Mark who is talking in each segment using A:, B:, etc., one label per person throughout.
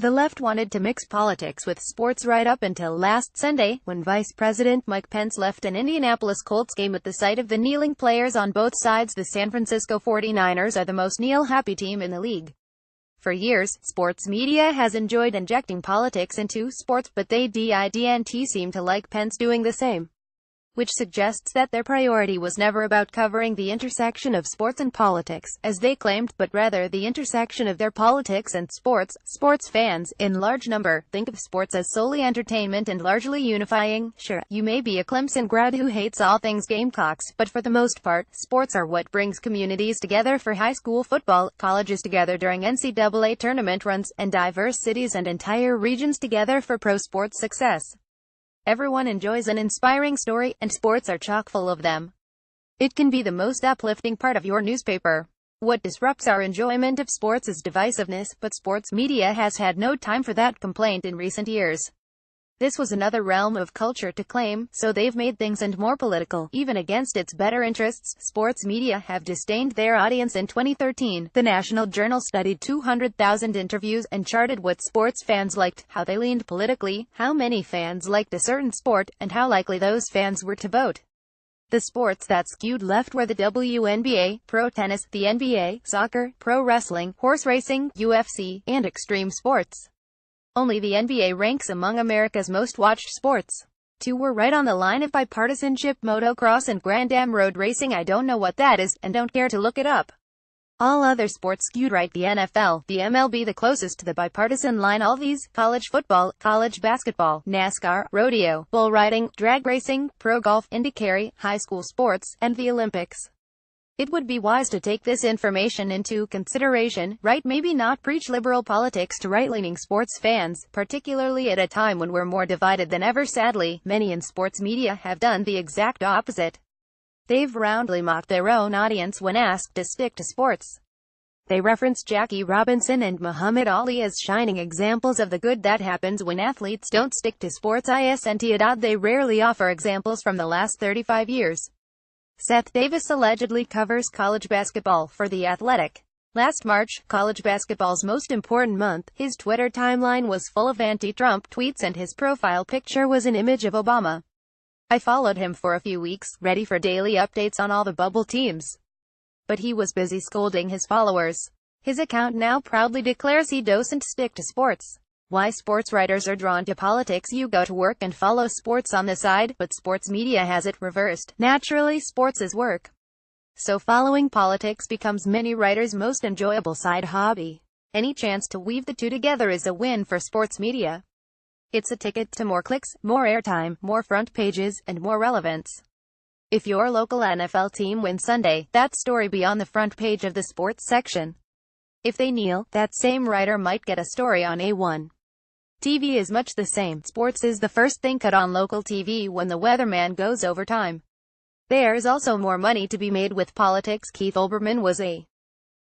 A: The left wanted to mix politics with sports right up until last Sunday, when Vice President Mike Pence left an Indianapolis Colts game at the sight of the kneeling players on both sides. The San Francisco 49ers are the most kneel-happy team in the league. For years, sports media has enjoyed injecting politics into sports, but they didn't seem to like Pence doing the same, which suggests that their priority was never about covering the intersection of sports and politics, as they claimed, but rather the intersection of their politics and sports. Sports fans, in large number, think of sports as solely entertainment and largely unifying. Sure, you may be a Clemson grad who hates all things Gamecocks, but for the most part, sports are what brings communities together for high school football, colleges together during NCAA tournament runs, and diverse cities and entire regions together for pro sports success. Everyone enjoys an inspiring story, and sports are chock full of them. It can be the most uplifting part of your newspaper. What disrupts our enjoyment of sports is divisiveness, but sports media has had no time for that complaint in recent years. This was another realm of culture to claim, so they've made things and more political, even against its better interests. Sports media have disdained their audience. In 2013, the National Journal studied 200,000 interviews and charted what sports fans liked, how they leaned politically, how many fans liked a certain sport, and how likely those fans were to vote. The sports that skewed left were the WNBA, pro tennis, the NBA, soccer, pro wrestling, horse racing, UFC, and extreme sports. Only the NBA ranks among America's most watched sports. Two were right on the line of bipartisanship: motocross and Grand Am road racing. I don't know what that is, and don't care to look it up. All other sports skewed right: the NFL, the MLB the closest to the bipartisan line, all these, college football, college basketball, NASCAR, rodeo, bull riding, drag racing, pro golf, IndyCar, high school sports, and the Olympics. It would be wise to take this information into consideration, right? Maybe not preach liberal politics to right-leaning sports fans, particularly at a time when we're more divided than ever. Sadly, many in sports media have done the exact opposite. They've roundly mocked their own audience when asked to stick to sports. They reference Jackie Robinson and Muhammad Ali as shining examples of the good that happens when athletes don't stick to sports. They rarely offer examples from the last 35 years. Seth Davis allegedly covers college basketball for The Athletic. Last March, college basketball's most important month, his Twitter timeline was full of anti-Trump tweets and his profile picture was an image of Obama. I followed him for a few weeks, ready for daily updates on all the bubble teams. But he was busy scolding his followers. His account now proudly declares he doesn't stick to sports. Why sports writers are drawn to politics? You go to work and follow sports on the side, but sports media has it reversed. Naturally, sports is work. So following politics becomes many writers' most enjoyable side hobby. Any chance to weave the two together is a win for sports media. It's a ticket to more clicks, more airtime, more front pages, and more relevance. If your local NFL team wins Sunday, that story be on the front page of the sports section. If they kneel, that same writer might get a story on A1. TV is much the same. Sports is the first thing cut on local TV when the weatherman goes overtime. There's also more money to be made with politics. Keith Olbermann was a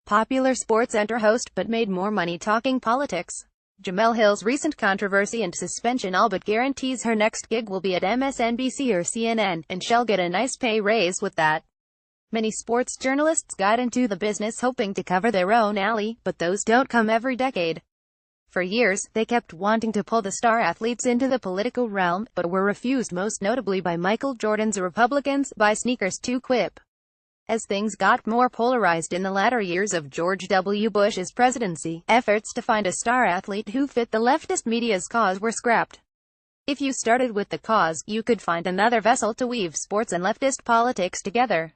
A: popular sports center host, but made more money talking politics. Jemele Hill's recent controversy and suspension all but guarantees her next gig will be at MSNBC or CNN, and she'll get a nice pay raise with that. Many sports journalists got into the business hoping to cover their own alley, but those don't come every decade. For years, they kept wanting to pull the star athletes into the political realm, but were refused, most notably by Michael Jordan's Republicans, by Sneakers to Quip. As things got more polarized in the latter years of George W. Bush's presidency, efforts to find a star athlete who fit the leftist media's cause were scrapped. If you started with the cause, you could find another vessel to weave sports and leftist politics together.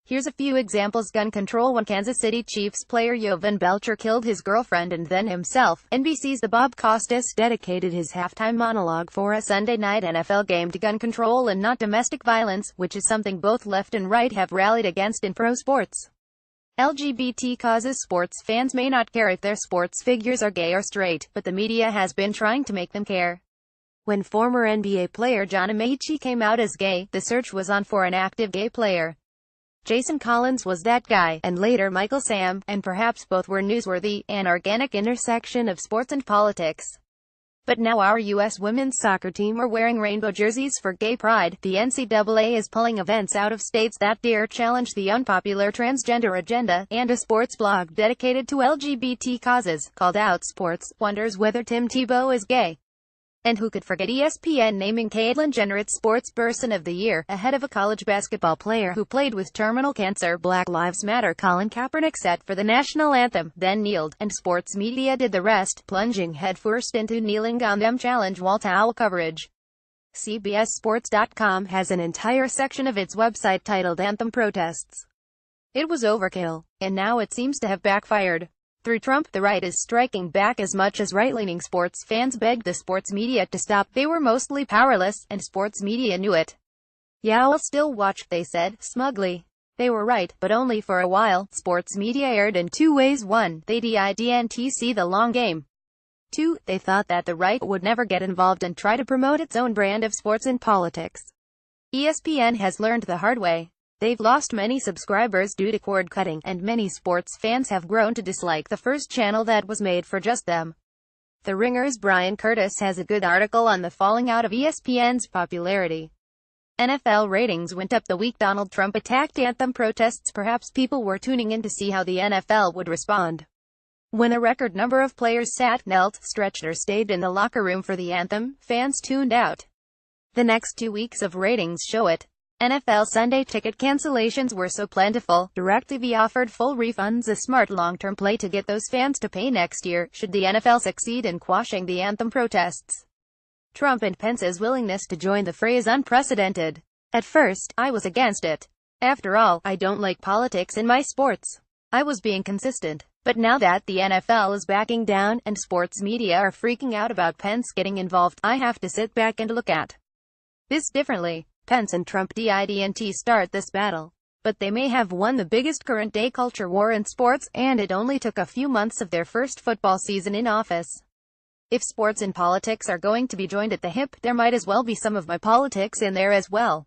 A: Here's a few examples. Gun control: when Kansas City Chiefs player Jovan Belcher killed his girlfriend and then himself, NBC's The Bob Costas dedicated his halftime monologue for a Sunday night NFL game to gun control and not domestic violence, which is something both left and right have rallied against in pro sports. LGBT causes: sports fans may not care if their sports figures are gay or straight, but the media has been trying to make them care. When former NBA player John Amaechi came out as gay, the search was on for an active gay player. Jason Collins was that guy, and later Michael Sam, and perhaps both were newsworthy. An organic intersection of sports and politics. But now our U.S. women's soccer team are wearing rainbow jerseys for gay pride. The NCAA is pulling events out of states that dare challenge the unpopular transgender agenda, and a sports blog dedicated to LGBT causes, called Out Sports, wonders whether Tim Tebow is gay. And who could forget ESPN naming Caitlyn Jenner its Sports Person of the Year, ahead of a college basketball player who played with terminal cancer. Black Lives Matter. Colin Kaepernick set for the national anthem, then kneeled, and sports media did the rest, plunging headfirst into kneeling on them challenge wall towel coverage. CBSSports.com has an entire section of its website titled Anthem Protests. It was overkill, and now it seems to have backfired. Through Trump, the right is striking back as much as right-leaning sports fans begged the sports media to stop. They were mostly powerless, and sports media knew it. "Yeah, I'll still watch," they said, smugly. They were right, but only for a while. Sports media erred in two ways. 1. They didn't see the long game. 2. They thought that the right would never get involved and try to promote its own brand of sports and politics. ESPN has learned the hard way. They've lost many subscribers due to cord cutting, and many sports fans have grown to dislike the first channel that was made for just them. The Ringer's Brian Curtis has a good article on the falling out of ESPN's popularity. NFL ratings went up the week Donald Trump attacked anthem protests. Perhaps people were tuning in to see how the NFL would respond. When a record number of players sat, knelt, stretched or stayed in the locker room for the anthem, fans tuned out. The next 2 weeks of ratings show it. NFL Sunday ticket cancellations were so plentiful, DirecTV offered full refunds, a smart long-term play to get those fans to pay next year, should the NFL succeed in quashing the anthem protests. Trump and Pence's willingness to join the fray is unprecedented. "At first, I was against it. After all, I don't like politics in my sports. I was being consistent. But now that the NFL is backing down, and sports media are freaking out about Pence getting involved, I have to sit back and look at this differently." Pence and Trump didn't start this battle, but they may have won the biggest current-day culture war in sports, and it only took a few months of their first football season in office. If sports and politics are going to be joined at the hip, there might as well be some of my politics in there as well.